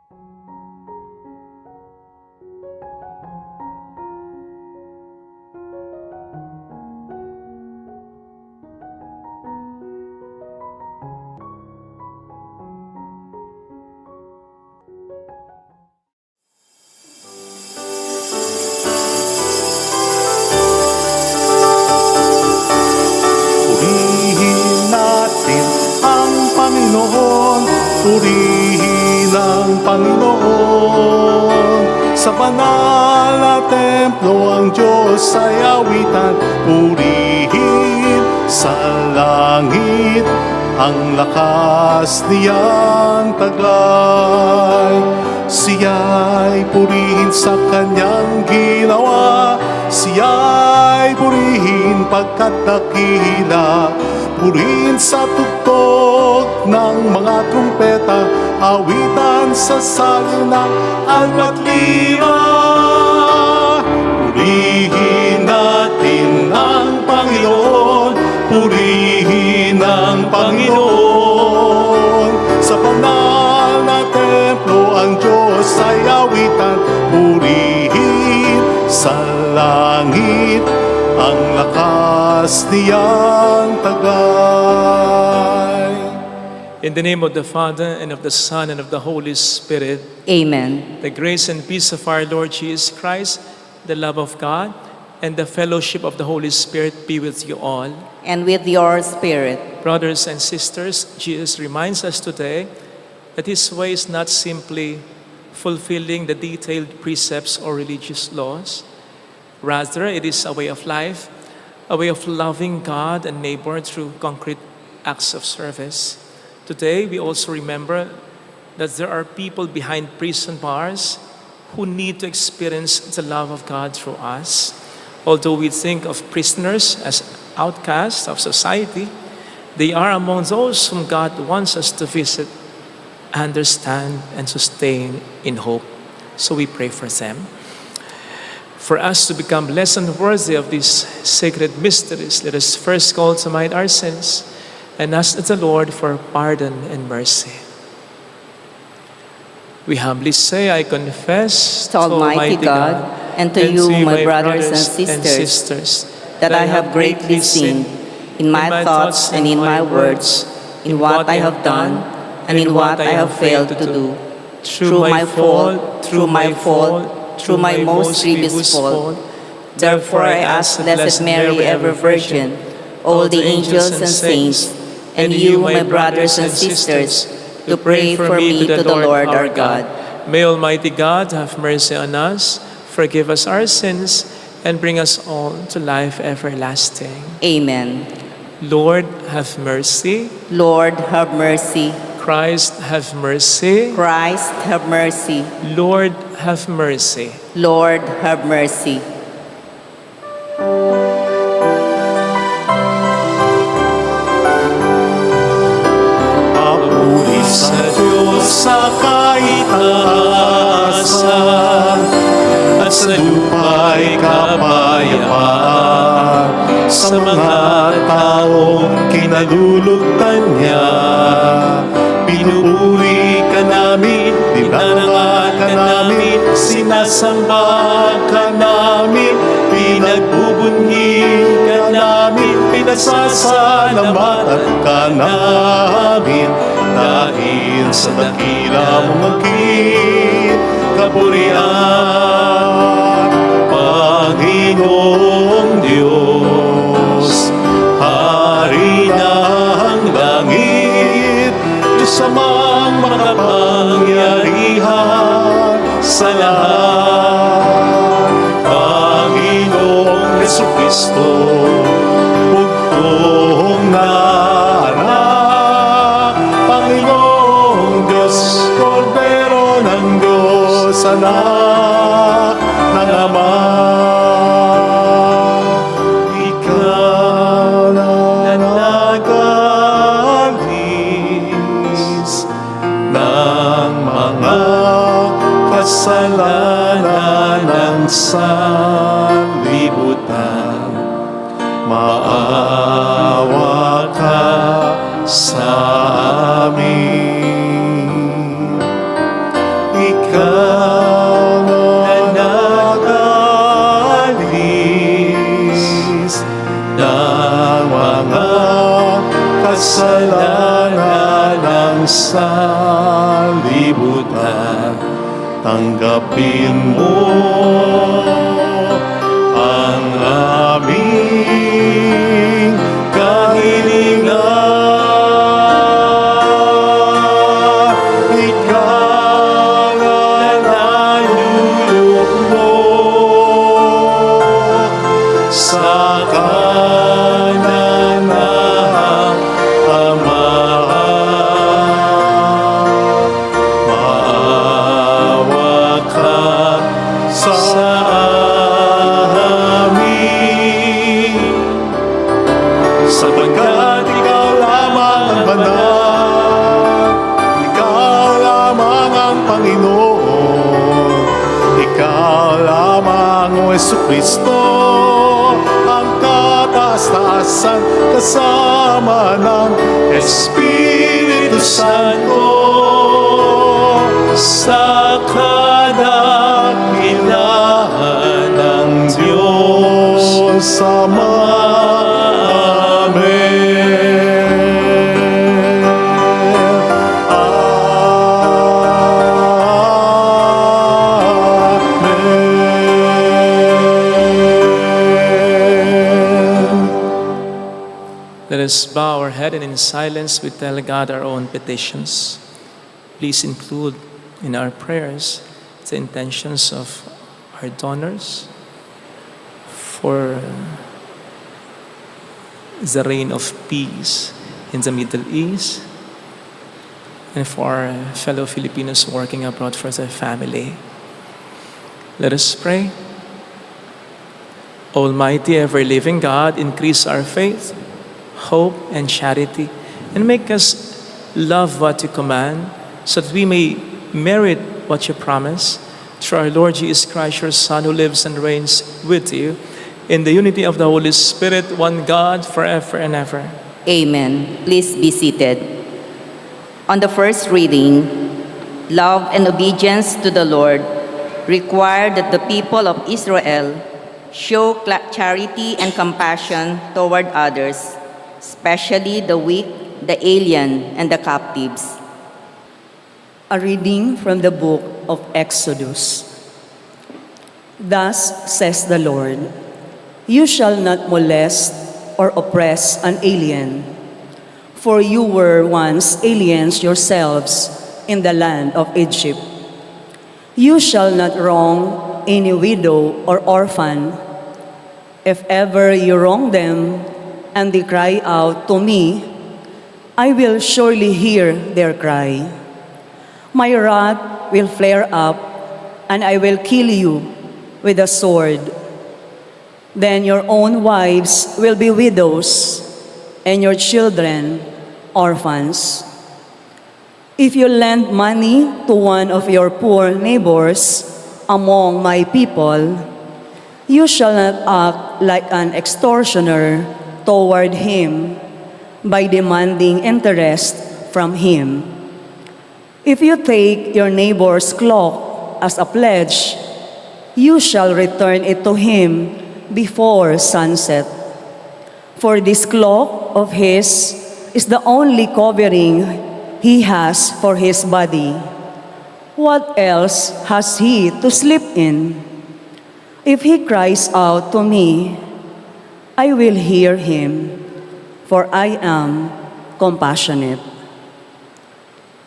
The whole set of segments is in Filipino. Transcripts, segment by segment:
Purihin natin ang Panginoon, purihin ang Panginoon. Sa banal na templo ang Diyos ay awitan, purihin sa langit ang lakas niyang taglay. Siya'y purihin sa kanyang ginawa, siya'y purihin pagkat dakila. Purihin sa tugtog ng mga trumpeta, awitan sa salin ng albat lira. Purihin natin ang Panginoon, purihin ang Panginoon. Sa banal na templo ang Diyos ay awitan, purihin sa langit ang lakas niyang taglay. In the name of the Father, and of the Son, and of the Holy Spirit. Amen. The grace and peace of our Lord Jesus Christ, the love of God, and the fellowship of the Holy Spirit be with you all. And with your spirit. Brothers and sisters, Jesus reminds us today that His way is not simply fulfilling the detailed precepts or religious laws. Rather, it is a way of life, a way of loving God and neighbor through concrete acts of service. Today, we also remember that there are people behind prison bars who need to experience the love of God through us. Although we think of prisoners as outcasts of society, they are among those whom God wants us to visit, understand, and sustain in hope. So we pray for them. For us to become blessed and worthy of these sacred mysteries, let us first call to mind our sins and ask the Lord for pardon and mercy. We humbly say, I confess To Almighty God, and to you, my brothers and sisters, that I have greatly sinned in my thoughts and in my words, in what I have done and in what I have failed to do. Through my fault, through my most grievous fault. Therefore I ask Blessed Mary, ever Virgin, all the angels and saints, and you, my brothers and sisters, to pray for me to the Lord our God. May Almighty God have mercy on us, forgive us our sins, and bring us all to life everlasting. Amen. Lord, have mercy. Lord, have mercy. Christ, have mercy. Christ, have mercy. Lord, have mercy. Lord, have mercy. Papuri sa Diyos sa kaitaasan, at sa lupa'y kapayapaan, sa mga taong kinalulugtan niya. Pinupuri ka namin, dinarangal ka namin, sinasamba ka namin, pinagbubunyi ka namin, pinasasalamatan ka namin. Dahil sa dakila mong agit, kapurihan, Panginoong Diyos, Hari ng langit, Diyos amang makapangyarihan sa lahat. Panginoong Jesucristo, bugtong na anak, Panginoong Diyos, Kordero ng Diyos, anak ng Ama. Ikaw na nagalis ng mga kasalanan ng sanlibutan. Maawa ka sa amin. Ikaw na nag-alis ng mga kasalanan ng sanlibutan. Tanggapin mo ang aming kahilingan. Ikaw ang nalulukmok sa kanan ng Ama. Maawa ka sa amin, sapagkat ikaw lamang ang banal, ikaw lamang ang Panginoon, ikaw lamang o Jesucristo, ang kataas-taasan kasama ng Espiritu Santo, sa kadakilaan ng Diyos Ama. Amen. Amen. Let us bow our head and in silence we tell God our own petitions. Please include in our prayers the intentions of our donors for the reign of peace in the Middle East and for our fellow Filipinos working abroad for their family. Let us pray. Almighty, ever-living God, increase our faith, hope, and charity, and make us love what you command, so that we may merit what you promise, through our Lord Jesus Christ, your Son, who lives and reigns with you in the unity of the Holy Spirit, one God, forever and ever. Amen. Please be seated. On the first reading, love and obedience to the Lord require that the people of Israel show charity and compassion toward others, especially the weak, the alien, and the captives. A reading from the book of Exodus. Thus says the Lord, "You shall not molest or oppress an alien, for you were once aliens yourselves in the land of Egypt. You shall not wrong any widow or orphan. If ever you wrong them and they cry out to me, I will surely hear their cry. My wrath will flare up, and I will kill you with a sword. Then your own wives will be widows, and your children orphans. If you lend money to one of your poor neighbors among my people, you shall not act like an extortioner toward him by demanding interest from him. If you take your neighbor's cloak as a pledge, you shall return it to him before sunset. For this cloak of his is the only covering he has for his body. What else has he to sleep in? If he cries out to me, I will hear him, for I am compassionate."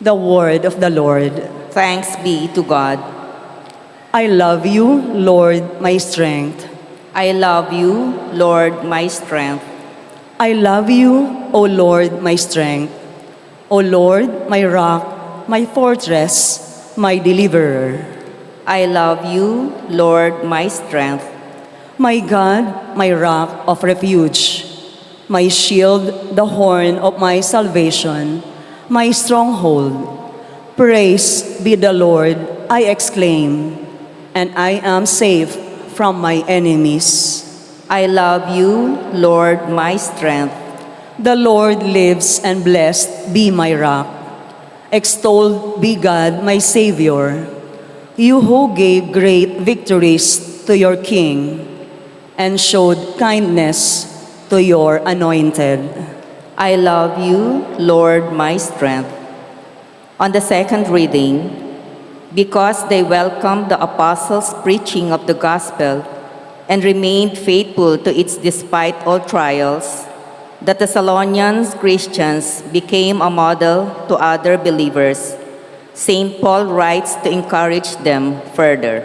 The word of the Lord. Thanks be to God. I love you, Lord, my strength. I love you, Lord, my strength. I love you, O Lord, my strength. O Lord, my rock, my fortress, my deliverer. I love you, Lord, my strength. My God, my rock of refuge, my shield, the horn of my salvation, my stronghold. Praise be the Lord, I exclaim, and I am safe from my enemies. I love you, Lord, my strength. The Lord lives, and blessed be my rock. Extolled be God, my Savior, You who gave great victories to your king and showed kindness to your anointed. I love you, Lord, my strength. On the second reading, because they welcomed the apostles' preaching of the gospel and remained faithful to it despite all trials, the Thessalonian Christians became a model to other believers. St. Paul writes to encourage them further.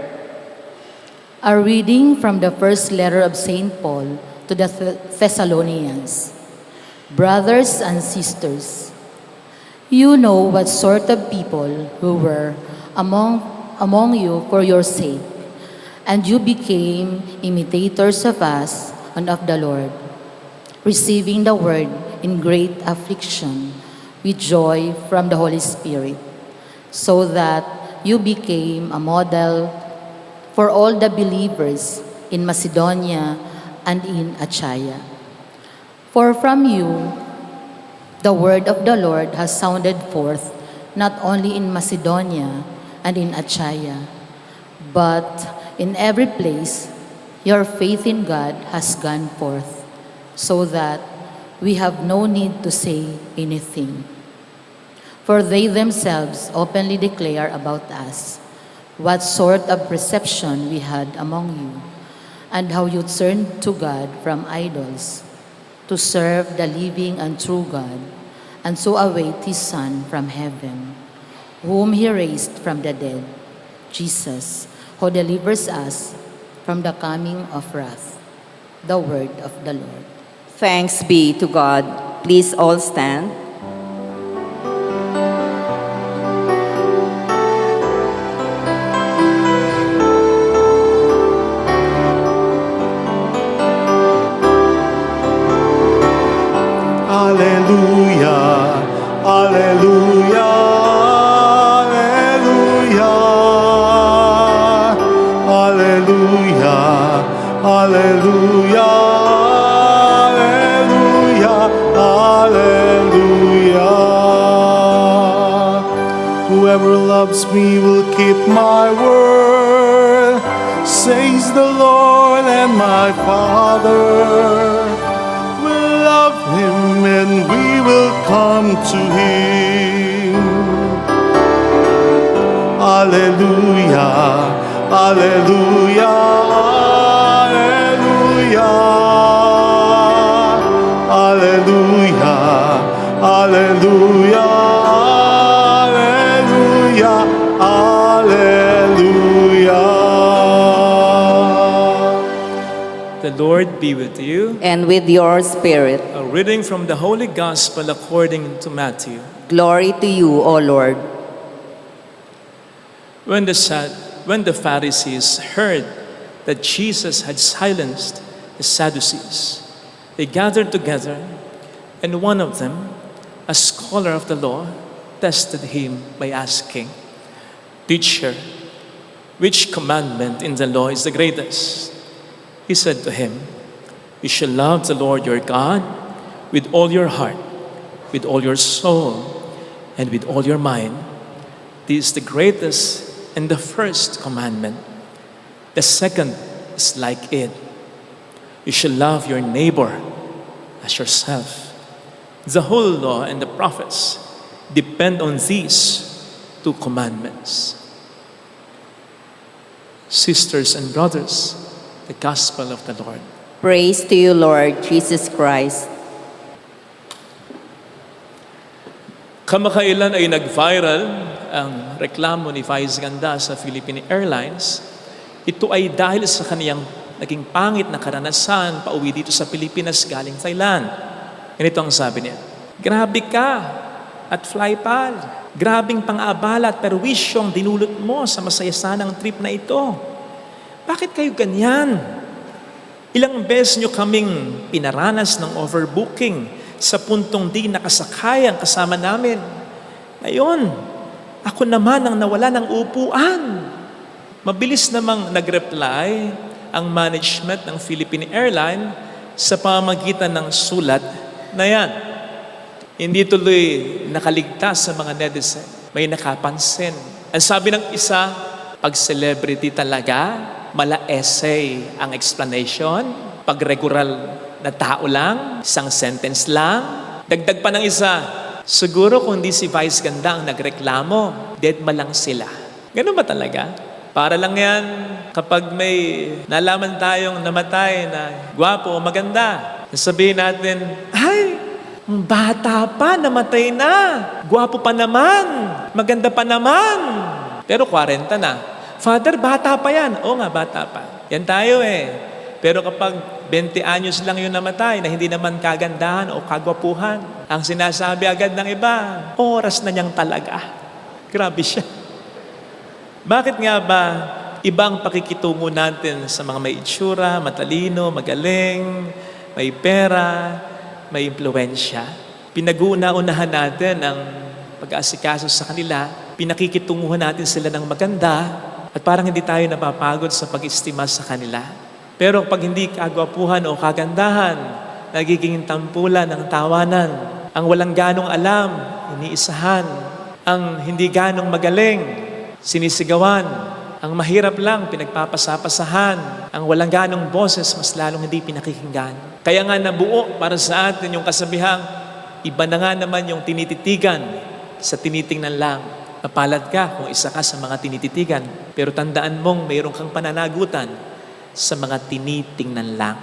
A reading from the first letter of St. Paul to the Thessalonians. Brothers and sisters, you know what sort of people who were among you for your sake, and you became imitators of us and of the Lord, receiving the word in great affliction with joy from the Holy Spirit, so that you became a model for all the believers in Macedonia and in Achaia. For from you, the word of the Lord has sounded forth not only in Macedonia and in Achaia, but in every place your faith in God has gone forth, so that we have no need to say anything. For they themselves openly declare about us what sort of reception we had among you, and how you turned to God from idols to serve the living and true God, and so await His Son from heaven, whom He raised from the dead, Jesus, who delivers us from the coming of wrath. The word of the Lord. Thanks be to God. Please all stand. Alleluia, alleluia, alleluia, alleluia, alleluia, alleluia, alleluia. Whoever loves me will keep my word, says the Lord, and my Father will love him, and we will come to him. Alleluia, alleluia, alleluia, alleluia, alleluia, alleluia, alleluia. The Lord be with you. And with your spirit, A reading from the Holy Gospel according to Matthew. glory to you, O Lord. When the Pharisees heard that Jesus had silenced the Sadducees, they gathered together, and one of them, a scholar of the law, tested him by asking, "Teacher, which commandment in the law is the greatest?" He said to him, "You shall love the Lord your God with all your heart, with all your soul, and with all your mind. This is the greatest and the first commandment. The second is like it. You shall love your neighbor as yourself. The whole law and the prophets depend on these two commandments." Sisters and brothers, the Gospel of the Lord. Praise to you, Lord Jesus Christ. Kamakailan ay nag-viral ang reklamo ni Vice Ganda sa Philippine Airlines. Ito ay dahil sa kaniyang naging pangit na karanasan pauwi dito sa Pilipinas galing Thailand. Ganito ang sabi niya, "Grabe ka at flypal. Grabing pang-abala at perwisyong dinulot mo sa masaya sanang trip na ito. Bakit kayo ganyan? Ilang beses nyo kaming pinaranas ng overbooking sa puntong di nakasakay ang kasama namin. Ngayon, ako naman ang nawala ng upuan." Mabilis namang nag-reply ang management ng Philippine Airlines sa pamamagitan ng sulat na yan. Hindi tuloy nakaligtas sa mga netizen. May nakapansin. Ang sabi ng isa, Pag celebrity talaga, mala essay ang explanation. Pag regular na tao lang, isang sentence lang. Dagdag pa ng isa, siguro kung di si Vice Ganda ang nagreklamo, dead ma lang sila. Ganun ba talaga? Para lang yan kapag may nalaman tayong namatay na gwapo o maganda. Sabihin natin, ay, bata pa, namatay na. Gwapo pa naman. Maganda pa naman. Pero 40 na. Father, bata pa yan. Oo nga, bata pa. Yan tayo eh. Pero kapag 20 anyos lang yung namatay na hindi naman kagandahan o kagwapuhan, ang sinasabi agad ng iba, oras na niyang talaga. Grabe siya. Bakit nga ba ibang pakikitungo natin sa mga may itsura, matalino, magaling, may pera, may impluensya? Pinag-uuna-unahan natin ang pag-aasikaso sa kanila, pinakikitunguhan natin sila ng maganda, at parang hindi tayo napapagod sa pag-istima sa kanila. Pero pag hindi kagwapuhan o kagandahan, nagiging tampulan ng tawanan, ang walang ganong alam, iniisahan, ang hindi ganong magaling, sinisigawan, ang mahirap lang, pinagpapasapasahan, ang walang ganong boses, mas lalong hindi pinakikinggan. Kaya nga nabuo para sa atin yung kasabihang, iba na nga naman yung tinititigan sa tinitingnan lang. Mapalad ka kung isa ka sa mga tinititigan, pero tandaan mong mayroon kang pananagutan sa mga tinitingnan lang.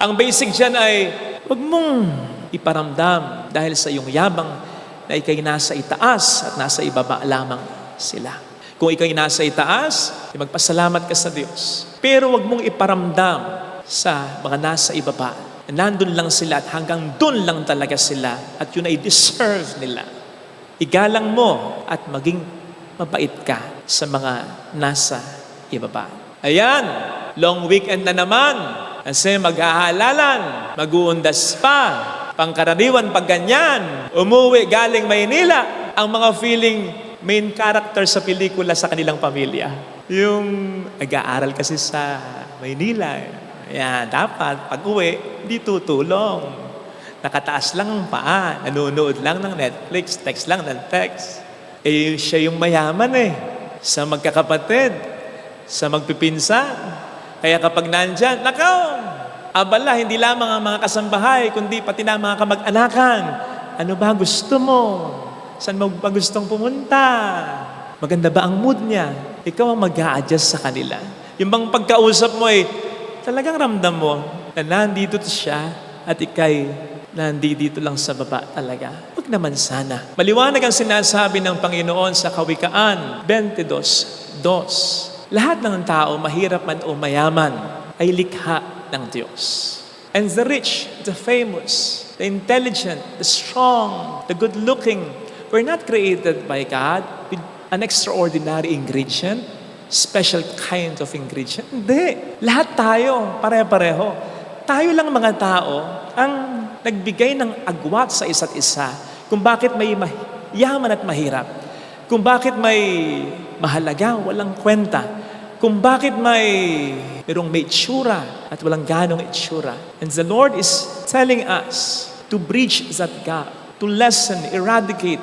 Ang basic dyan ay, huwag mong iparamdam dahil sa iyong yabang na ikay nasa itaas at nasa ibaba lamang sila. Kung ikay nasa itaas, magpasalamat ka sa Diyos. Pero huwag mong iparamdam sa mga nasa ibaba. Nandun lang sila at hanggang dun lang talaga sila at yun ay deserve nila. Igalang mo at maging mabait ka sa mga nasa ibaba. Ayan, long weekend na naman. Kasi maghahalalan, mag-uundas pa, pangkaraniwan pag ganyan, umuwi galing Maynila, ang mga feeling main character sa pelikula sa kanilang pamilya. Yung nag-aaral kasi sa Maynila. Ayan, dapat pag-uwi, hindi tutulong. Nakataas lang ang paa, nanonood lang ng Netflix, text lang ng text. Eh, siya yung mayaman eh. Sa magkakapatid, sa magpipinsan. Kaya kapag nandyan, nakaw, abala, hindi lamang ang mga kasambahay, kundi pati na mga kamag-anakan. Ano ba gusto mo? Saan mo ba gustong pumunta? Maganda ba ang mood niya? Ikaw ang mag-a-adjust sa kanila. Yung bang pagkausap mo ay talagang ramdam mo na nandito siya at ikay nandito lang sa baba talaga. Huwag naman sana. Maliwanag ang sinasabi ng Panginoon sa Kawikaan 22:2. Lahat ng tao, mahirap man o mayaman, ay likha ng Diyos. And the rich, the famous, the intelligent, the strong, the good-looking, we're not created by God with an extraordinary ingredient, special kind of ingredient. Hindi. Lahat tayo, pare-pareho. Tayo lang mga tao ang nagbigay ng agwat sa isa't isa kung bakit may yaman at mahirap, kung bakit may mahalaga, walang kwenta, kung bakit mayroong may itsura at walang ganong itsura. And the Lord is telling us to bridge that gap, to lessen, eradicate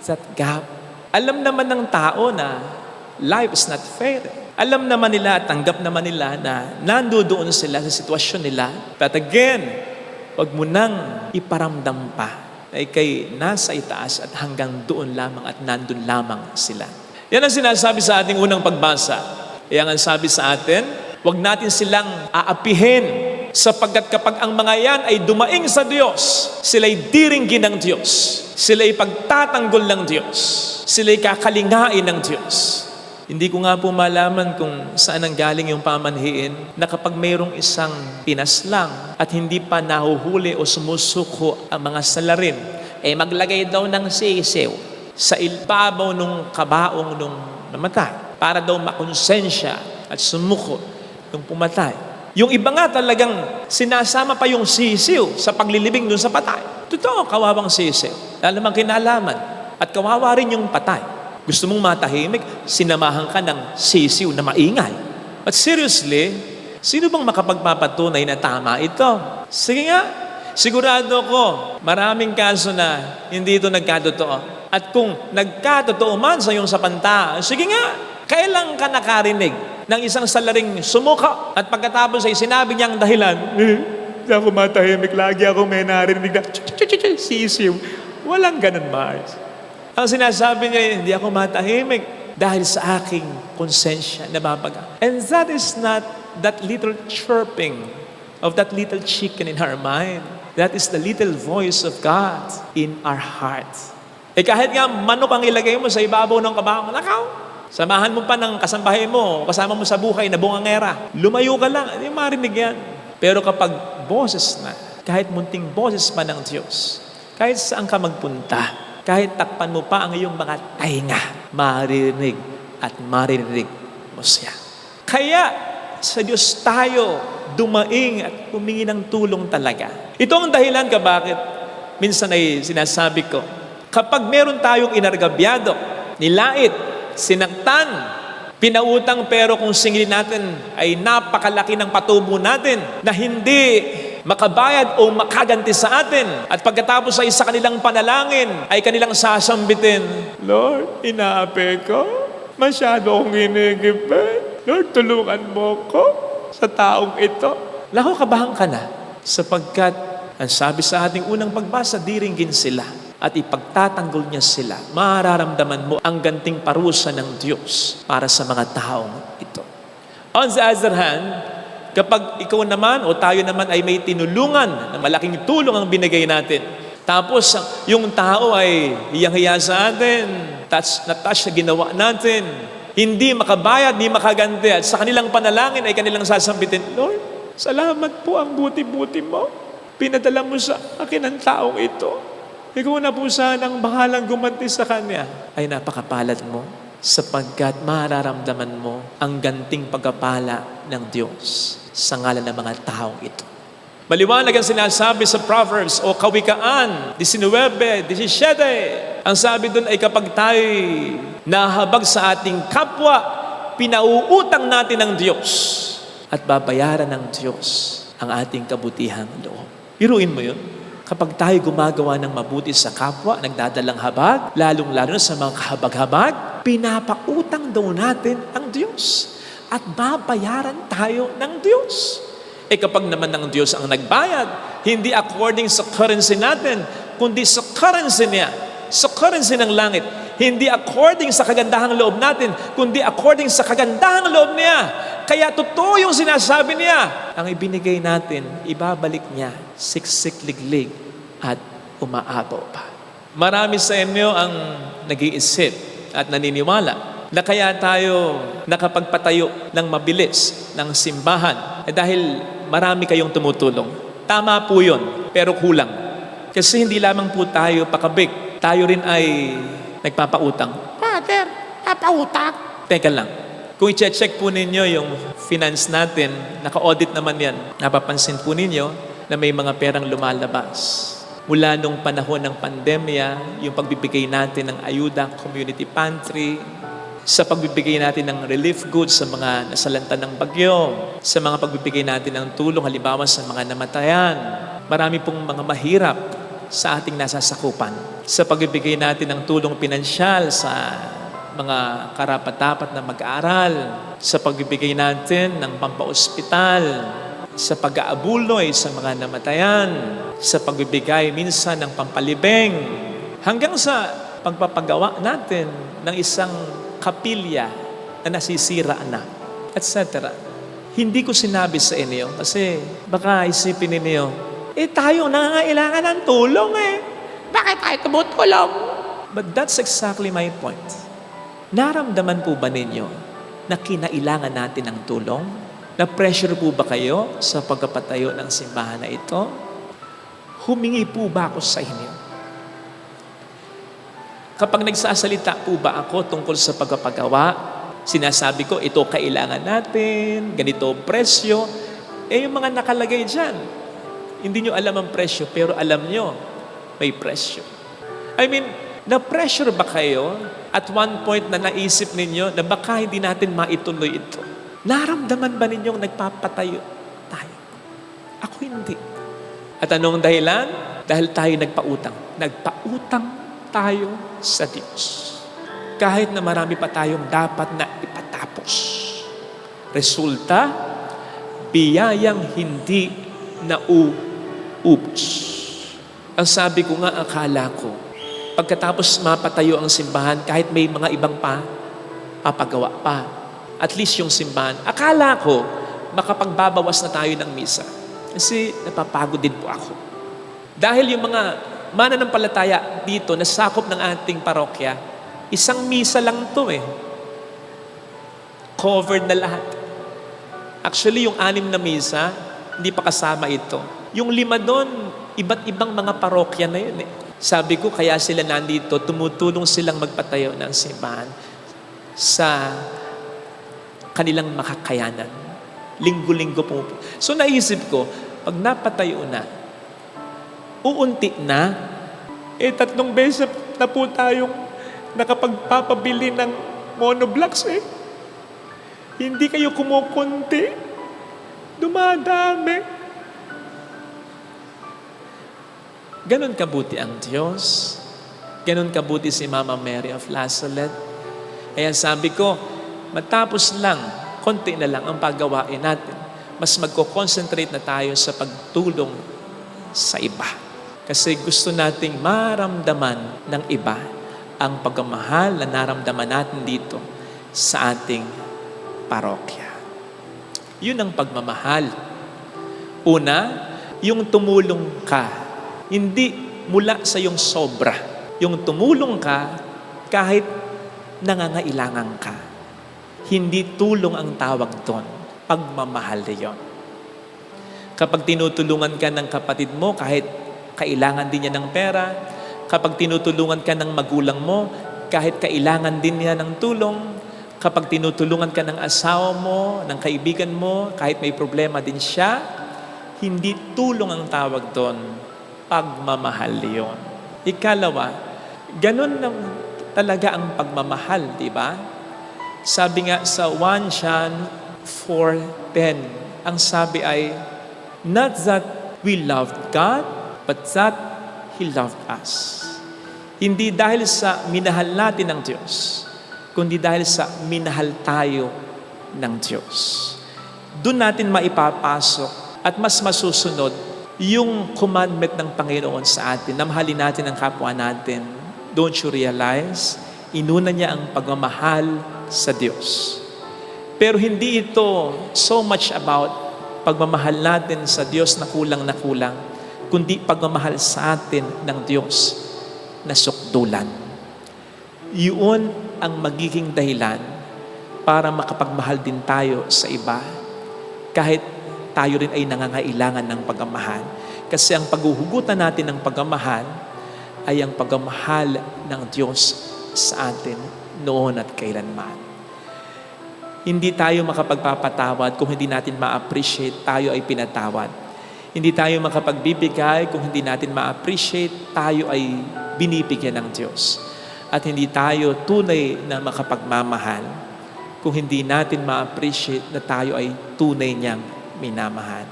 that gap. Alam naman ng tao na life is not fair. Alam naman nila, tanggap naman nila na nandoon sila sa sitwasyon nila. But again, wag mo nang iparamdam pa na ikay nasa itaas at hanggang doon lamang at nandun lamang sila. Yan ang sinasabi sa ating unang pagbasa. Yan ang sabi sa atin, wag natin silang aapihin sapagkat kapag ang mga yan ay dumaing sa Diyos, sila'y diringgin ng Diyos. Sila'y pagtatanggol ng Diyos. Sila'y kakalingain ng Diyos. Hindi ko nga po malaman kung saan ang galing yung pamanhiin na kapag mayroong isang pinaslang at hindi pa nahuhuli o sumusuko ang mga salarin, eh maglagay daw ng sisiw sa ibabaw nung kabaong nung namatay para daw makonsensya at sumuko nung pumatay. Yung iba nga talagang sinasama pa yung sisiw sa paglilibing dun sa patay. Totoo, kawawang sisiw. Lalo mang kinalaman. At kawawa rin yung patay. Gusto mong matahimik, sinamahan ka ng sisiw na maingay. But seriously, sino bang makapagpapatunay na tama ito? Sige nga, sigurado ko, maraming kaso na hindi ito nagkatotoo. At kung nagkatotoo man sa iyong sapanta, sige nga, Kailan ka nakarinig ng isang salaring sumuka at pagkatapos ay sinabi niyang dahilan, hindi ako matahimik, lagi ako may narinig na sisiw. Walang ganun, Mars. Ang sinasabi niya, hindi ako matahimik dahil sa aking konsensya na babaga. And that is not that little chirping of that little chicken in her mind. That is the little voice of God in our hearts. Kahit nga manok ang ilagay mo sa ibabaw ng kabahang nakaw, samahan mo pa ng kasambahay mo, kasama mo sa buhay na bungangera, lumayo ka lang, hindi marinig yan. Pero kapag boses na, kahit munting boses pa ng Diyos, kahit saan ka magpunta, kahit takpan mo pa ang iyong mga tainga, maririnig at maririnig mo siya. Kaya sa Diyos tayo dumaing at humingi ng tulong talaga. Ito ang dahilan ka bakit minsan ay sinasabi ko, kapag meron tayong inargabyado, nilait, sinaktan, pinautang pero kung singilin natin ay napakalaki ng patubo natin na hindi makabayad o makaganti sa atin. At pagkatapos ay sa kanilang panalangin ay kanilang sasambitin, Lord, inaapi ko. Masyado akong hinigipin. Lord, tulungan mo ko sa taong ito. Kabahan ka na sapagkat ang sabi sa ating unang pagbasa, diringgin sila at ipagtatanggol niya sila. Mararamdaman mo ang ganting parusa ng Diyos para sa mga taong ito. On the other hand, kapag ikaw naman o tayo naman ay may tinulungan na malaking tulong ang binigay natin, tapos yung tao ay hiyang-hiya sa atin, touch na ginawa natin, hindi makabayad, hindi makaganti, at sa kanilang panalangin ay kanilang sasambitin, Lord, salamat po ang buti-buti mo. Pinadala mo sa akin ang taong ito. Ikaw na po sanang bahalang gumanti sa kanya. Ay napakapalad mo sapagkat mararamdaman mo ang ganting pagpapala ng Diyos sa ngalan ng mga taong ito. Maliwanag ang sinasabi sa Proverbs o Kawikaan 19:17. Ang sabi doon ay kapag tayo nahabag sa ating kapwa, pinauutang natin ng Diyos at babayaran ng Diyos ang ating kabutihang loob. Iruin mo yun. Kapag tayo gumagawa ng mabuti sa kapwa, nagdadalang habag, lalong-lalo sa mga kahabag-habag, pinapautang daw natin ang Diyos at babayaran tayo ng Diyos. Kapag naman ng Diyos ang nagbayad, hindi according sa currency natin, kundi sa currency niya, sa currency ng langit. Hindi according sa kagandahang loob natin, kundi according sa kagandahang loob niya. Kaya totoo yung sinasabi niya. Ang ibinigay natin, ibabalik niya, siksik, liglig, at umaabaw pa. Marami sa inyo ang nag-iisip at naniniwala na kaya tayo nakapagpatayo ng mabilis ng simbahan dahil marami kayong tumutulong. Tama po yun, pero kulang. Kasi hindi lamang po tayo pakabig, tayo rin ay nagpapautang. Father, papautang? Teka lang. Kung i-check po ninyo yung finance natin, naka-audit naman yan. Napapansin po ninyo na may mga perang lumalabas. Mula nung panahon ng pandemya, yung pagbibigay natin ng ayuda, community pantry, sa pagbibigay natin ng relief goods sa mga nasalanta ng bagyo, sa mga pagbibigay natin ng tulong, halimbawa sa mga namatayan. Marami pong mga mahirap sa ating nasasakupan. Sa pagbibigay natin ng tulong pinansyal sa mga karapat-dapat na mag-aaral, sa pagbibigay natin ng pampaospital, sa pag-aabuloy sa mga namatayan, sa pagbibigay minsan ng pampalibing, hanggang sa pagpapagawa natin ng isang kapilya na nasisira na, etc. Hindi ko sinabi sa inyo kasi baka isipin ninyo, tayo nangangailangan ng tulong Bakit tayo tumutulong? But that's exactly my point. Naramdaman po ba ninyo na kinailangan natin ng tulong? Na-pressure po ba kayo sa pagpapatayo ng simbahan na ito? Humingi po ba ako sa inyo? Kapag nagsasalita po ba ako tungkol sa pagpapagawa, sinasabi ko, ito kailangan natin, ganito presyo, yung mga nakalagay dyan, hindi nyo alam ang presyo, pero alam nyo, may presyo. I mean, na-pressure ba kayo at one point na naisip ninyo na baka hindi natin maituloy ito? Naramdaman ba ninyong nagpapatayo tayo? Ako hindi. At anong dahilan? Dahil tayo nagpautang. Nagpautang tayo sa Diyos. Kahit na marami pa tayong dapat na Resulta, biyayang hindi nauubos. Ang sabi ko nga, akala ko, pagkatapos mapatayo ang simbahan, kahit may mga ibang papagawa pa, at least yung simbahan, akala ko, makapagbabawas na tayo ng misa. Kasi napapagod din po ako. Dahil yung mga mananampalataya dito, nasakop ng ating parokya, isang misa lang to Covered na lahat. Actually, yung 6 na misa, hindi pa kasama ito. Yung 5 doon, iba't ibang mga parokya na yun Sabi ko, kaya sila nandito, tumutulong silang magpatayo ng simbahan sa kanilang makakayanan. Linggo-linggo pumupunta. So naisip ko, pag napatayo na, uunti na, 3 beses na po tayong nakapagpapabili ng monoblocks Hindi kayo kumukunti. Dumadami. Ganon kabuti ang Diyos. Ganon kabuti si Mama Mary of Lazaret. Kaya sabi ko, matapos lang, konti na lang ang paggawain natin. Mas magko-concentrate na tayo sa pagtulong sa iba. Kasi gusto nating maramdaman ng iba ang pagmamahal na naramdaman natin dito sa ating parokya. Yun ang pagmamahal. Una, yung tumulong ka. Hindi mula sa yung sobra. Yung tumulong ka kahit nangangailangan ka. Hindi tulong ang tawag doon. Pagmamahal yon. Kapag tinutulungan ka ng kapatid mo kahit kailangan din niya ng pera, kapag tinutulungan ka ng magulang mo kahit kailangan din niya ng tulong, kapag tinutulungan ka ng asawa mo, ng kaibigan mo, kahit may problema din siya, hindi tulong ang tawag doon, pagmamahal yon. Ikalawa, ganun lang talaga ang pagmamahal, di ba? Sabi nga sa 1 John 4:10, ang sabi ay, not that we loved God, but that He loved us. Hindi dahil sa minahal natin ng Diyos, kundi dahil sa minahal tayo ng Diyos. Doon natin maipapasok at mas masusunod yung commandment ng Panginoon sa atin, na mahalin natin ang kapwa natin. Don't you realize? Inuna niya ang pagmamahal sa Diyos. Pero hindi ito so much about pagmamahal natin sa Diyos na kulang, kundi pagmamahal sa atin ng Diyos na sukdulan. Yun ang magiging dahilan para makapagmahal din tayo sa iba kahit tayo rin ay nangangailangan ng pagmamahal. Kasi ang paghuhugutan natin ng pagmamahal ay ang pagmamahal ng Diyos sa atin noon at kailanman. Hindi tayo makapagpapatawad kung hindi natin ma-appreciate tayo ay pinatawad. Hindi tayo makapagbibigay kung hindi natin ma-appreciate tayo ay binibigyan ng Diyos. At hindi tayo tunay na makapagmamahal kung hindi natin ma-appreciate na tayo ay tunay niyang minamahal.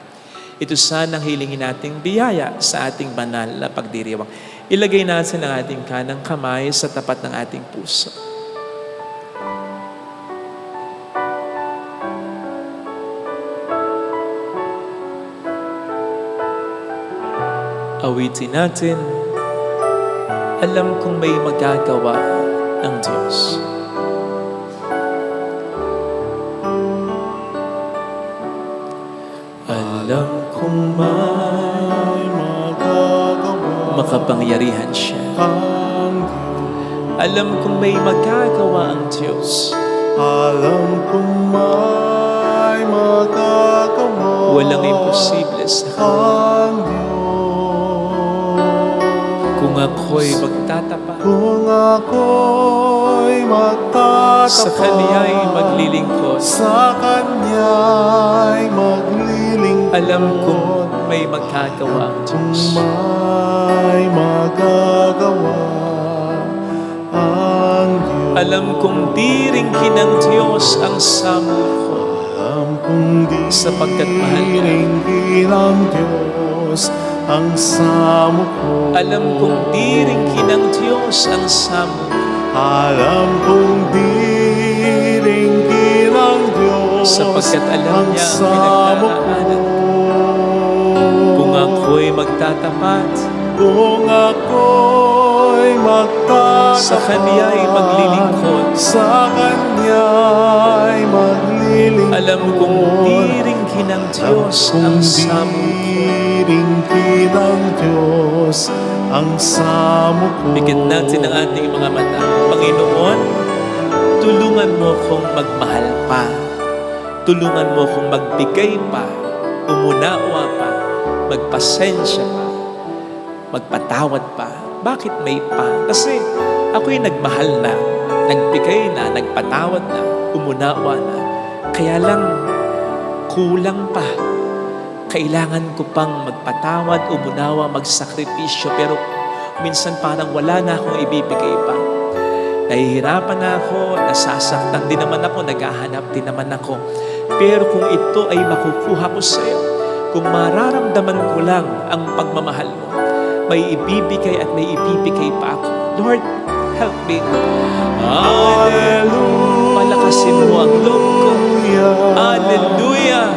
Ito sanang hilingin nating biyaya sa ating banal na pagdiriwang. Ilagay natin ang ating kanang kamay sa tapat ng ating puso. Awitin natin, alam kong may magagawa ang Diyos. Alam kong May magagawa makapangyarihan siya. ang Alam kong may magagawa ang Diyos. Alam kong may magagawa Walang imposible sa Kanya. ang Diyos. Kung ako'y magtatapat, Kung ako'y magtatapat sa Kanya'y maglilingkod, sa Kanya'y maglilingkod, alam kong may magagawa ang Diyos. may magagawa ang Diyos. Alam kong diringkin ng Diyos ang samo ko, Alam kong sapagkat mahal niya. diringkin ang Diyos ang samo ko. Alam kong diringkin ng Diyos ang samo ko, Alam kong diringkin ang Diyos sapagkat alam ang niya ang samo pinagdaraanan ko. ko. Kung ako'y magtatapat, Kung ako'y magtatapat sa Kanya'y maglilingkod, sa Kanya'y maglilingkod, alam kong diringhin ng Diyos ang samo ko. diringhin ng Diyos ang samo ko. Bigyan natin ang ating mga mata. Panginoon, tulungan mo akong magmahal pa. Tulungan mo akong magbigay pa, umunawa pa, magpasensya pa, magpatawad pa. Bakit may pa? Kasi ako'y nagmahal na, nagbigay na, nagpatawad na, umunawa na. Kaya lang, kulang pa. Kailangan ko pang magpatawad, umunawa, magsakripisyo, pero minsan parang wala na akong ibibigay pa. Nahihirapan na ako, nasasaktan din naman ako, naghahanap din naman ako. Pero kung ito ay makukuha ko sa iyo, kung mararamdaman ko lang ang pagmamahal mo, may ibibigay at may ibibigay pa ako. Lord, help me. Hallelujah. Palakasin mo ang loob ko. Hallelujah.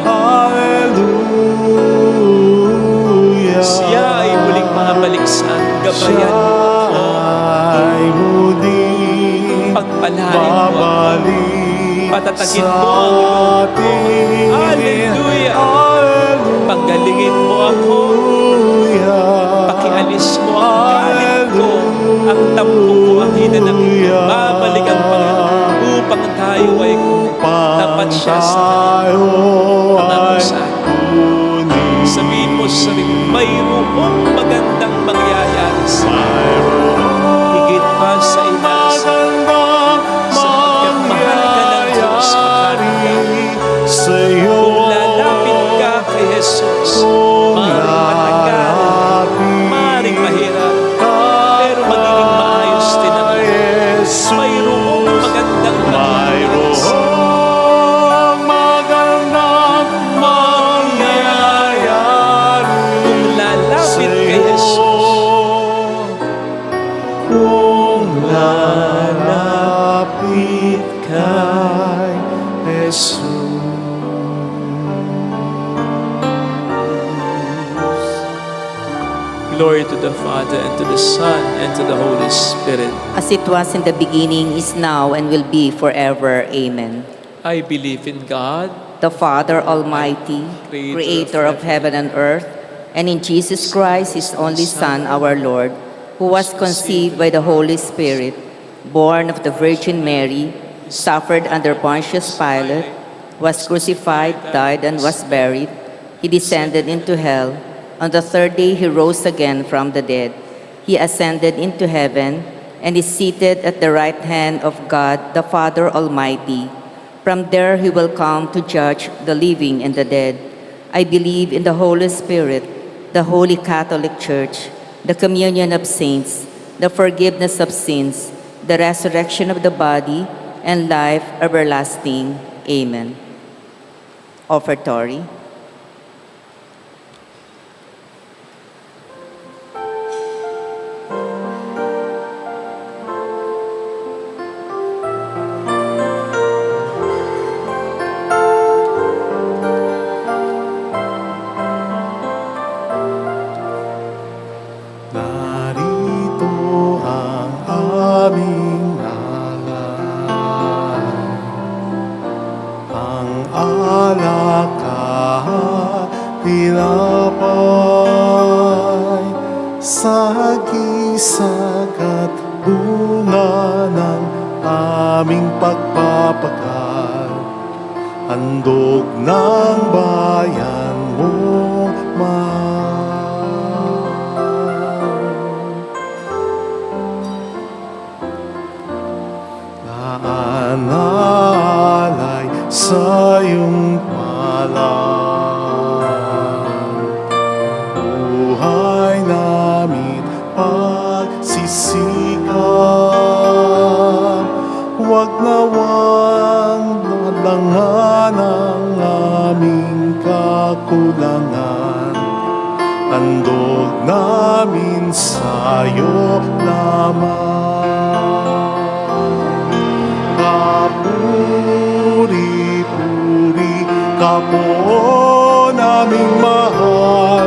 Hallelujah. Siya ay muling mabalik sa gabayan ko. Ay muling Pagpalain mo ako. babalik Patatagin sa mo ang loob ko. atin. Hallelujah. Panggalingin mo ako. Pakialis mo ang galit ko, ang tampo ko, ang hinanakit ko. Babalik ang Panginoon upang tayo ay tapat siya sa pangakusan. Sabihin mo sa sarili, mayroong magandang mangyayari sa higit pa sa inas. Sapagkat mahal ka ng Diyos, makarga. Kung lalapit ka kay Jesus, maaaring matagal, maaaring mahirap, pero magiging maayos din ang buhay. Mayroong magandang mangyayari sa kung lalapit kay Jesus. Kung lalapit kay Jesus. Glory to the Father, and to the Son, and to the Holy Spirit. As it was in the beginning, is now, and will be forever. Amen. I believe in God, The Father Almighty, creator of heaven and earth, and in Jesus Christ, his only Son, our Lord, who was conceived by the Holy Spirit, born of the Virgin Mary, suffered under Pontius Pilate, was crucified, died, and was buried. He descended into hell. On the third day, he rose again from the dead. He ascended into heaven and is seated at the right hand of God, the Father Almighty. From there, he will come to judge the living and the dead. I believe in the Holy Spirit, the Holy Catholic Church, the communion of saints, the forgiveness of sins, the resurrection of the body, and life everlasting. Amen. Offertory. Narito ang aming alay, ang alak at tinapay, sagisag at bunga ng aming pagpapakal, handog ng bayan mong mahal. Naanalay sa iyong palang, buhay namin pagsisikap, huwag nawang nalangan ang aming kakulangan, handog namin sa'yo lamang. Papuri-puri kapwa naming mahal.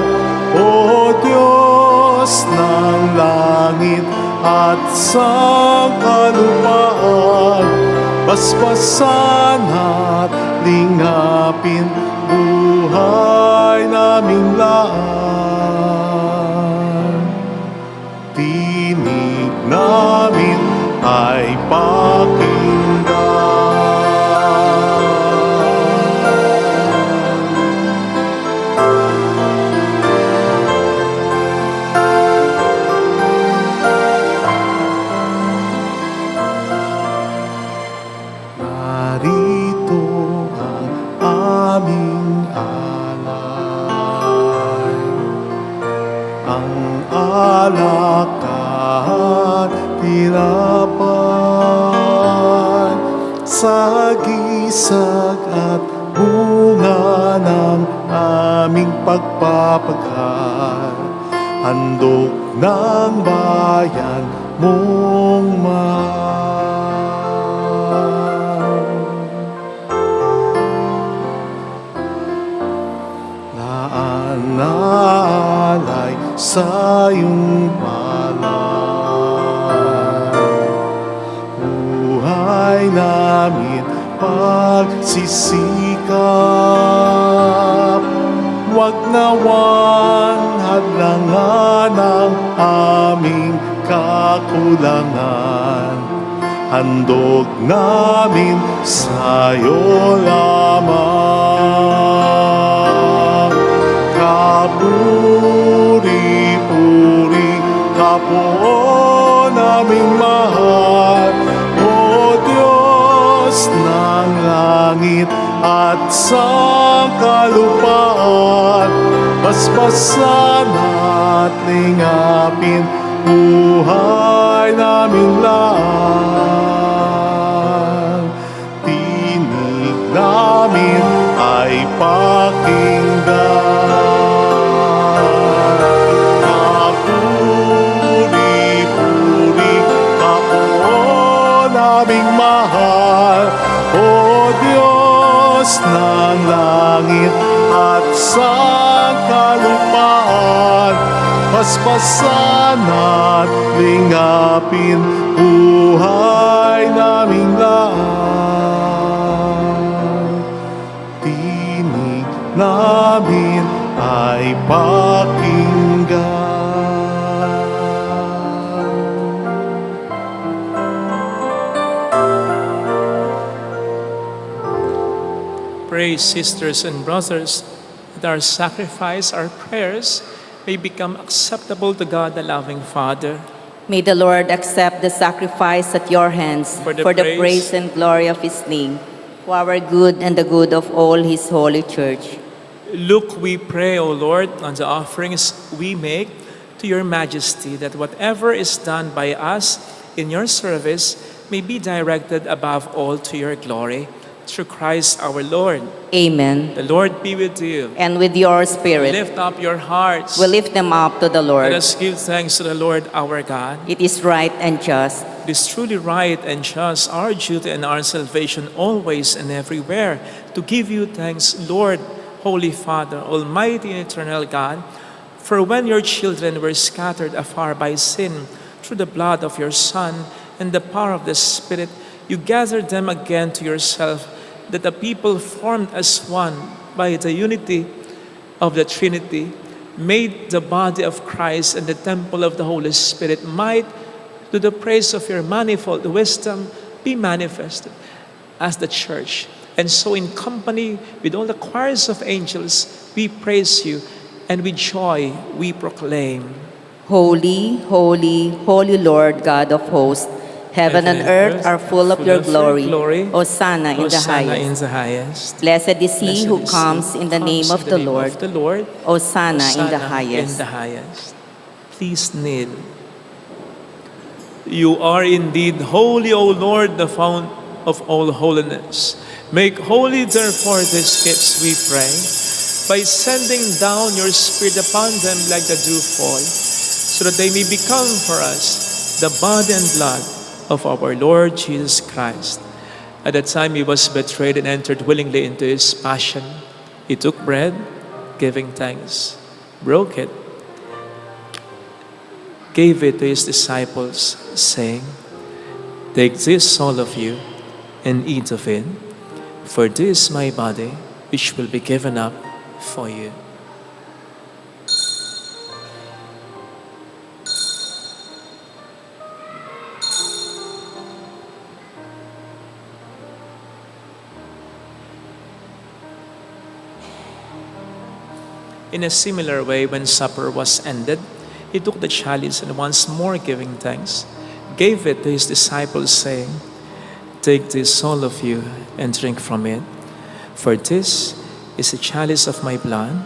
O Diyos ng langit at sa kalupaan, basbasan at lingapin buhay naming lahat. Tinig namin ay pakinggan. Narito ang aming alay, ang alak at hirapan, sagisag at bunga ng aming pagpapaghan, handog ng bayan mong mahal. Naalay sa iyong palay, buhay namin pagsisikap. Huwag nawan hadlangan ang aming kakulangan, handog namin sa'yo lamang. Kapuri-puri kapwa naming mahal. O Diyos ng langit at sa kalupaan, basbasan at lingapin buhay naming lahat. Tinig namin ay pakinggan. Kapuri-puri kapwa naming mahal. O Diyos ng langit at sa kalupaan, basbasan at lingapin buhay naming lahat. Tinig namin ay pakinggan. Pray, sisters and brothers, that our sacrifice, our prayers, may become acceptable to God, the loving Father. May the Lord accept the sacrifice at your hands For the for the praise praise and glory of his name, for our good and the good of all his holy church. Look, we pray, O Lord, on the offerings we make to your majesty, that whatever is done by us in your service may be directed above all to your glory. Through Christ our Lord. Amen. The Lord be with you. And with your spirit, Lift up your hearts. we lift them up to the Let Lord. us give thanks to the Lord our God. It is right and just, It is truly right and just, our duty and our salvation always and everywhere, to give you thanks, Lord, Holy Father, Almighty and eternal God. For when your children were scattered afar by sin, through the blood of your Son and the power of the Spirit, you gathered them again to yourself, that the people formed as one by the unity of the Trinity, made the body of Christ and the temple of the Holy Spirit, might, to the praise of your manifold wisdom, be manifested as the church. And so in company with all the choirs of angels, we praise you, and with joy we proclaim. Holy, holy, holy Lord God of hosts, heaven and earth are full of your glory. Hosanna in the Hosanna in highest. the highest. Blessed is he Blessed who is comes he in the name of the Lord. Hosanna in the Hosanna highest. in the highest. Please kneel. You are indeed holy, O Lord, the fount of all holiness. Make holy, therefore, these gifts, we pray, by sending down your Spirit upon them like the dew fall, so that they may become for us the body and blood of our Lord Jesus Christ. At the time he was betrayed and entered willingly into his passion, He took bread, giving thanks, broke it, gave it to his disciples, saying, "Take this, all of you, and eat of it, for this is my body, which will be given up for you." In a similar way, when supper was ended, he took the chalice and once more giving thanks, gave it to his disciples, saying, "Take this, all of you, and drink from it. For this is the chalice of my blood,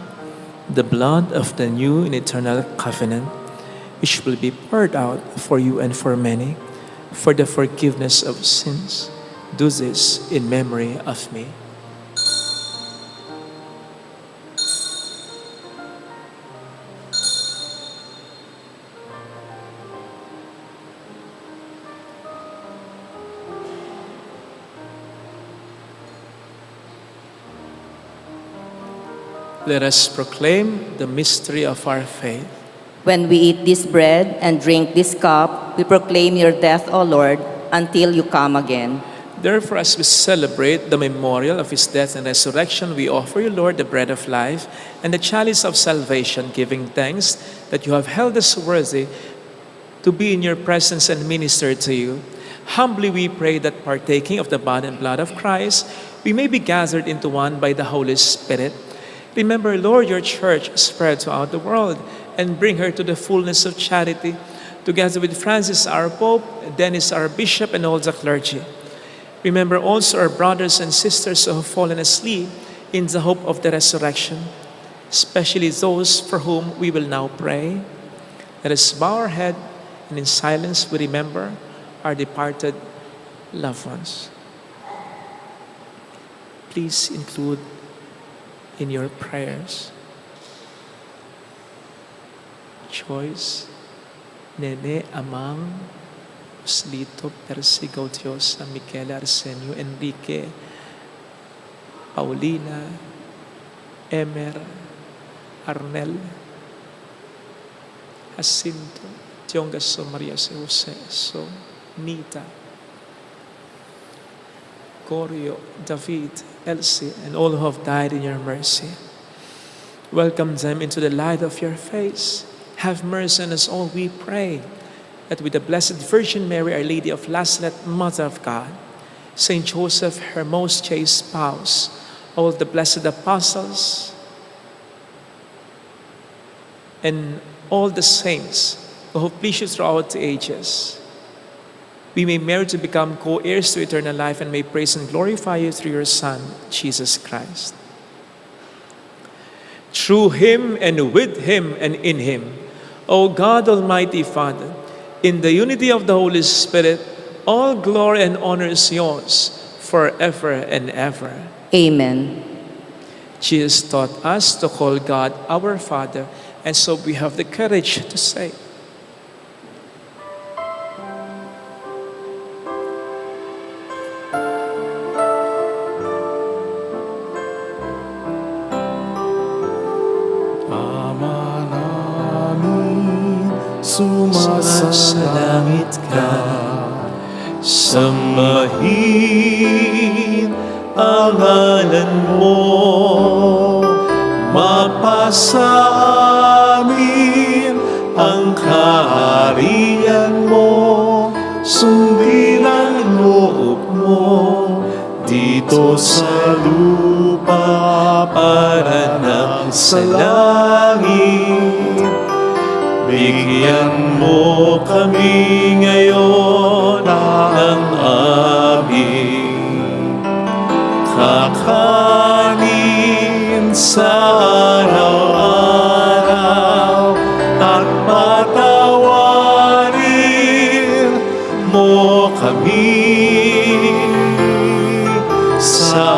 the blood of the new and eternal covenant, which will be poured out for you and for many, for the forgiveness of sins. Do this in memory of me." Let us proclaim the mystery of our faith. When we eat this bread and drink this cup, we proclaim your death, O Lord, until you come again. Therefore, as we celebrate the memorial of his death and resurrection, we offer you, Lord, the bread of life and the chalice of salvation, giving thanks that you have held us worthy to be in your presence and minister to you. Humbly we pray that partaking of the body and blood of Christ, we may be gathered into one by the Holy Spirit. Remember, Lord, your church spread throughout the world and bring her to the fullness of charity, together with Francis, our Pope, Dennis, our Bishop, and all the clergy. Remember also our brothers and sisters who have fallen asleep in the hope of the resurrection, especially those for whom we will now pray. Let us bow our head and in silence we remember our departed loved ones. Please include in your prayers Joyce, Nene Amang, Oslito, Percy Gautiosa, Michele Arsenio, Enrique, Paulina, Emer, Arnel, Jacinto, Tiongaso, Maria Jose, So, Nita, Corio, David, Elsie, and all who have died in your mercy. Welcome them into the light of your face. Have mercy on us all, we pray, that with the Blessed Virgin Mary, Our Lady of Lazaret, Mother of God, Saint Joseph, her most chaste spouse, all the blessed apostles, and all the saints who have pleased you throughout the ages, we may merit to become co-heirs to eternal life and may praise and glorify you through your Son, Jesus Christ. Through him and with him and in him, O God, Almighty Father, in the unity of the Holy Spirit, all glory and honor is yours forever and ever. Amen. Jesus taught us to call God our Father, and so we have the courage to say, Ama namin, sumasalangit ka, sambahin ang ngalan mo, mapasa amin ang kaharian mo, sundin ang loob mo dito sa lupa para nang sa langit. Bigyan mo kami ngayon ng aming kakanin sa araw-araw at patawarin mo kami sa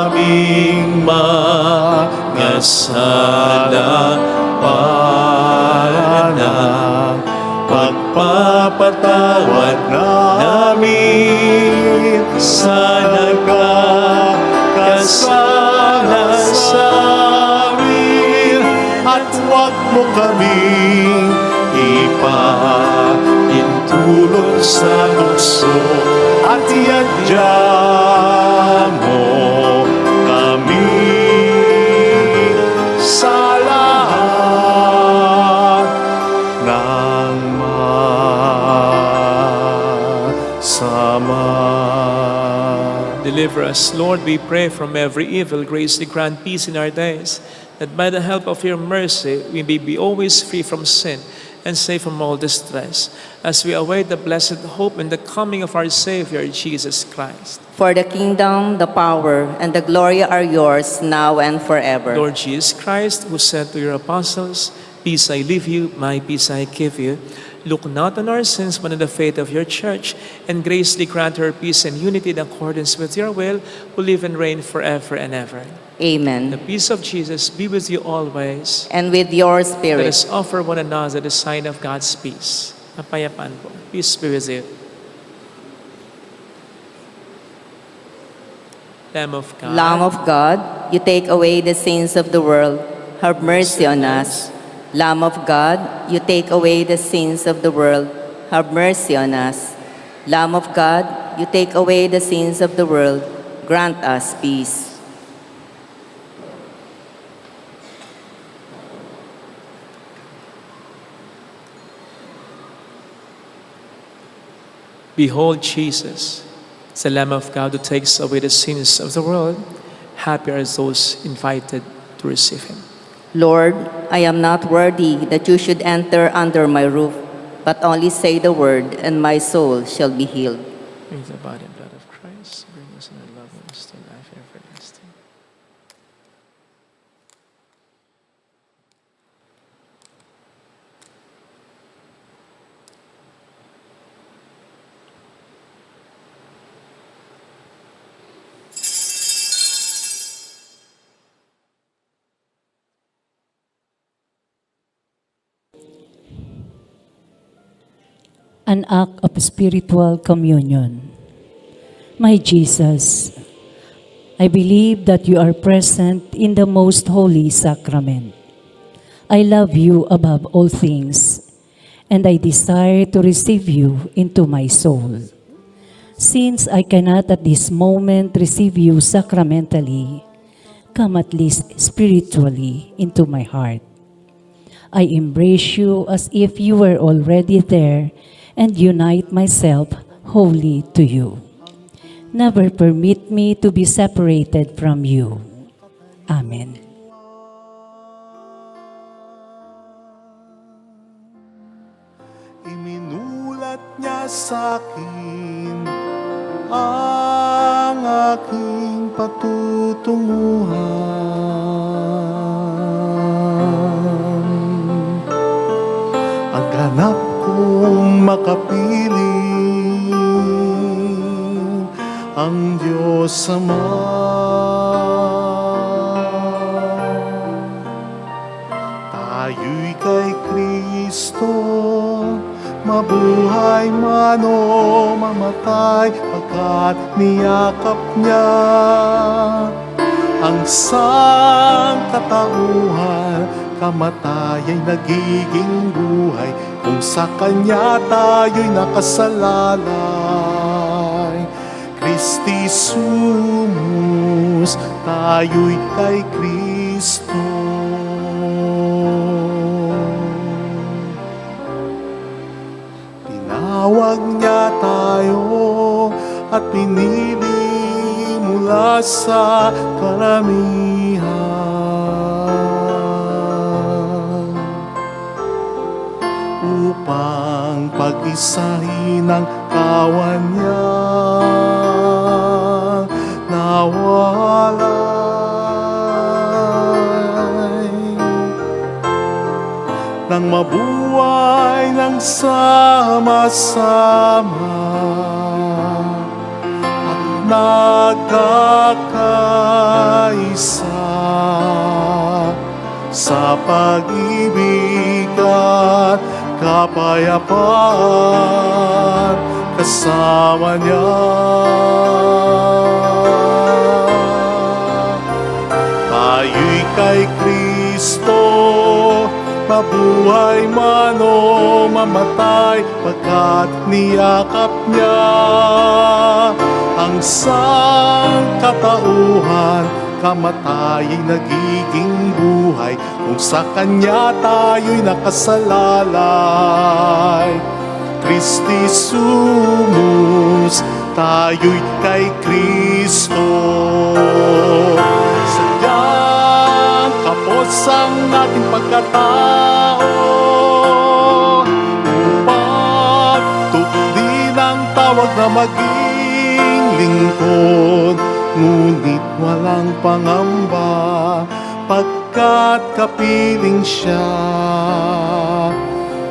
aming mga sala para ng pagpapatawad namin sa nagkakasala sa mo kaming ipahintulot sa tukso at iadya mo kami sa lahat ng masama. Deliver us, Lord, we pray, from every evil. Graciously grant peace in our days, that by the help of your mercy we may be always free from sin and safe from all distress, as we await the blessed hope and the coming of our Savior, Jesus Christ. For the kingdom, the power, and the glory are yours now and forever. Lord Jesus Christ, who said to your apostles, "Peace I leave you, my peace I give you," look not on our sins, but on the faith of your church, and graciously grant her peace and unity in accordance with your will, who live and reign forever and ever. The Amen. peace of Jesus be with you always. And with your Let spirit. us offer one another the sign of God's peace. Kapayapaan po. Peace be with you. Lamb of God. Lamb of God, you take away the sins of the world. Have mercy on us. Lamb of God, you take away the sins of the world. Have mercy on us. Lamb of God, you take away the sins of the world. Grant us peace. Behold Jesus, the Lamb of God who takes away the sins of the world. Happy are those invited to receive him. Lord, I am not worthy that you should enter under my roof, but only say the word, and my soul shall be healed. Bring the body and blood of Christ. Bring us in our love and us to life everlasting. An act of spiritual communion. My Jesus, I believe that you are present in the most holy sacrament. I love you above all things, and I desire to receive you into my soul. Since I cannot at this moment receive you sacramentally, come at least spiritually into my heart. I embrace you as if you were already there and unite myself wholly to you. Never permit me to be separated from you. Amen. Iminulat niya sa akin ang aking patutunguhan. Ang ganap kong makapiling ang Diyos Ama. Tayo'y kay Kristo, mabuhay man o mamatay, pagkat niyakap niya ang sangkatauhan. Kamatay ay nagiging buhay kung sa Kanya tayo'y nakasalalay. Christi sumus, tayo'y kay Kristo. Tinawag niya tayo at pinili mula sa karamihan upang pag-isahin ang kawan niya nawalay nang mabuhay ng sama-sama at nagkakaisa sa pag-ibig at kapayapaan kasama niya. Tayo'y kay Kristo, mabuhay man o mamatay, pagkat niyakap niya ang sangkatauhan. Kamatay ay nagiging buhay kung sa Kanya tayo'y nakasalalay. Christi sumus, tayo'y kay Kristo. Sadyang kapos ang ating pagkatao, upang tuklin ang tawag na maging lingkod. Ngunit walang pangamba, pagkat kapiling siya.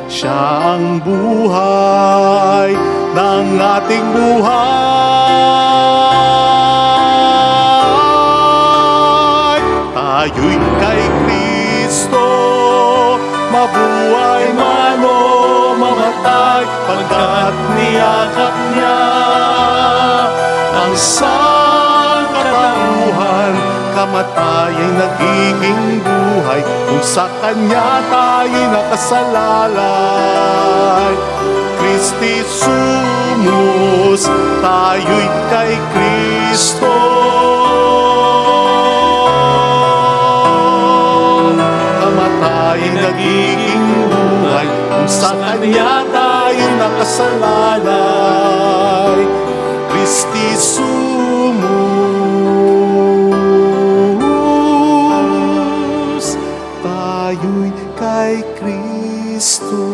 Siya ang buhay ng ating buhay. Tayo'y kay Kristo, mabuhay man o mamatay, pagkat niyakap niya ang sangkatauhan. Kamatay ay nagiging buhay kung sa Kanya tayo'y nakasalalay. Christi sumus, tayo'y kay Kristo. Kamatay ay nagiging buhay kung sa Kanya tayo'y nakasalalay. Christi sumus, tayo'y kay Kristo.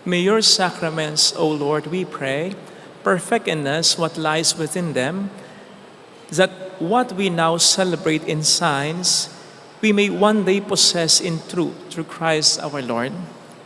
May your sacraments, O Lord, we pray, perfect in us what lies within them, that what we now celebrate in signs, we may one day possess in truth through Christ our Lord.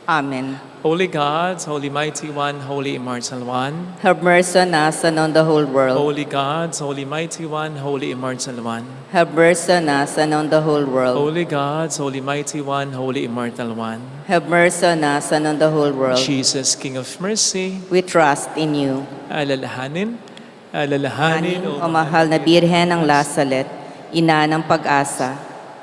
Amen. Holy God, Holy Mighty One, Holy Immortal One. Have mercy on us and on the whole world. Holy God, Holy Mighty One, Holy Immortal One. Have mercy on us and on the whole world. Holy God, Holy Mighty One, Holy Immortal One. Have mercy on us and on the whole world. Jesus, King of Mercy, We trust in you. alalahanin, O mahal na Birhen ng Lasalet, ina ng pag-asa,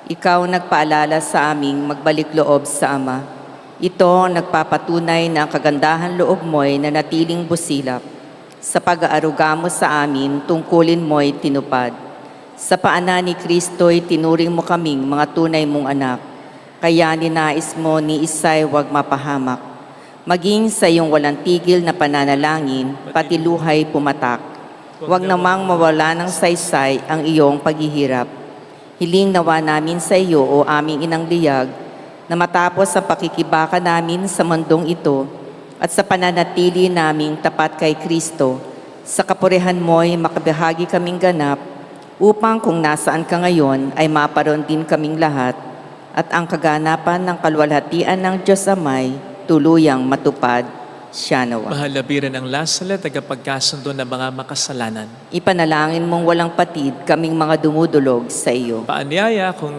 ikaw nagpaalala sa aming magbalik loob sa Ama. Ito ang nagpapatunay na ang kagandahan loob mo'y nanatiling busilap. Sa pag-aaruga mo sa amin, tungkulin mo'y tinupad. Sa paanan ni Kristo'y tinuring mo kaming mga tunay mong anak. Kaya ninais mo ni Isay wag mapahamak. Maging sa iyong walang tigil na pananalangin, pati luhay pumatak. Huwag namang mawala ng saysay ang iyong paghihirap. Hiling nawa namin sa iyo o aming inang liyag, na matapos ang pakikibaka namin sa mundong ito at sa pananatili naming tapat kay Kristo, sa kapurihan mo'y makabahagi kaming ganap, upang kung nasaan ka ngayon ay maparoon din kaming lahat, at ang kaganapan ng kalwalhatian ng Diyos Amay tuluyang matupad. Siya nawa. Mahal na Birhen ng Lasalet, tagapagkasundo ng mga makasalanan. Ipanalangin mong walang patid kaming mga dumudulog sa iyo. Paanyaya kung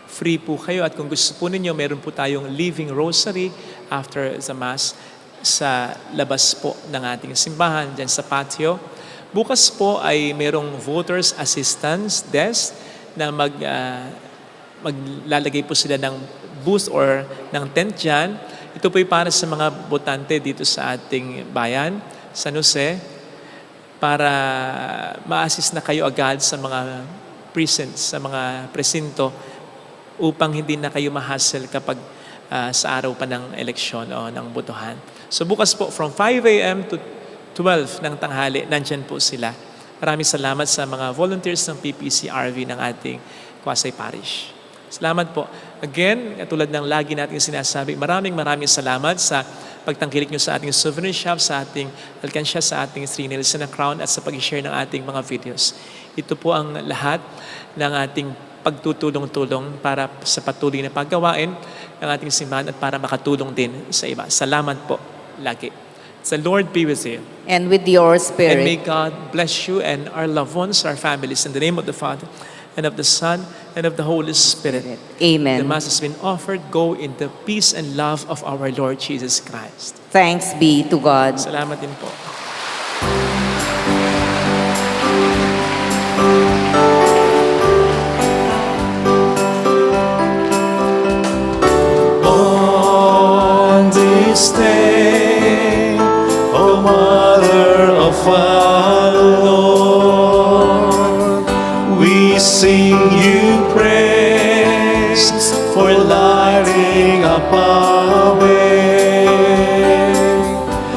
free po kayo at kung gusto po ninyo, meron po tayong Living Rosary after the Mass sa labas po ng ating simbahan, dyan sa patio. Bukas po ay merong Voters Assistance Desk na maglalagay po sila ng booth or ng tent dyan. Ito po ay para sa mga botante dito sa ating bayan, San Jose, para ma-assist na kayo agad sa mga precincts, sa mga presinto, upang hindi na kayo ma-hassle kapag sa araw pa ng eleksyon o ng botohan. So bukas po, from 5 a.m. to 12 ng tanghali, nandyan po sila. Maraming salamat sa mga volunteers ng PPCRV ng ating Quasay Parish. Salamat po. Again, tulad ng lagi nating sinasabi, maraming salamat sa pagtangkilik nyo sa ating souvenir shop, sa ating alkansya, sa ating 3 nails and a crown, at sa pag-share ng ating mga videos. Ito po ang lahat ng ating pagtutulong-tulong para sa patuloy na paggawain ng ating simbahan at para makatulong din sa iba. Salamat po lagi. The Lord be with you. And with your And spirit. may God bless you and our loved ones, our families. In the name of the Father, and of the Son, and of the Holy Spirit. Amen. The Mass has been offered. Go in the peace and love of our Lord Jesus Christ. Thanks be to God. Salamat din po. On this day, O Mother of our Lord, we sing you praise for lighting up our way.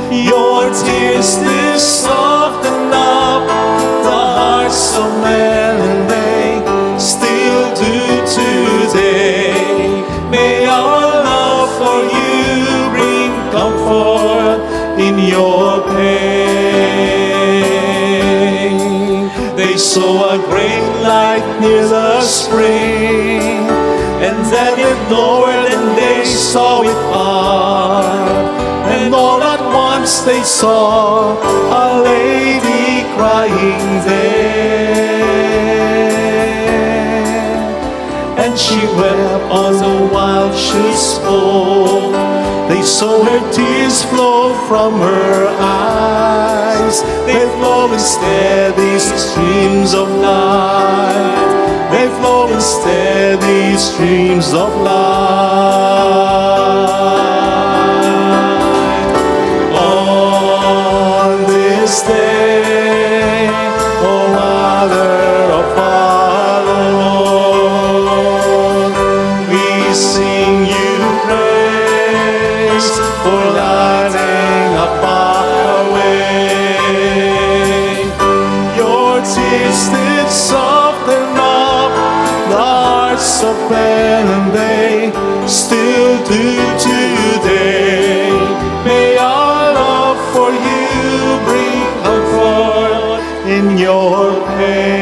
Your tears did soften up the hearts of men, and they still do today. May our love for you bring comfort in your pain. They saw a great light near the spring, and then ignored and they saw it far. And all at once they saw a lady crying there. And she wept all the while she spoke. They saw her tears flow from her eyes. They flow in steady streams of light. They flow in steady streams of light. On this day, O Mother of our Lord, we sing you praise for lighting up our way. Your tears did soften up the hearts of men, and they still do today. May our love for you bring comfort in your pain.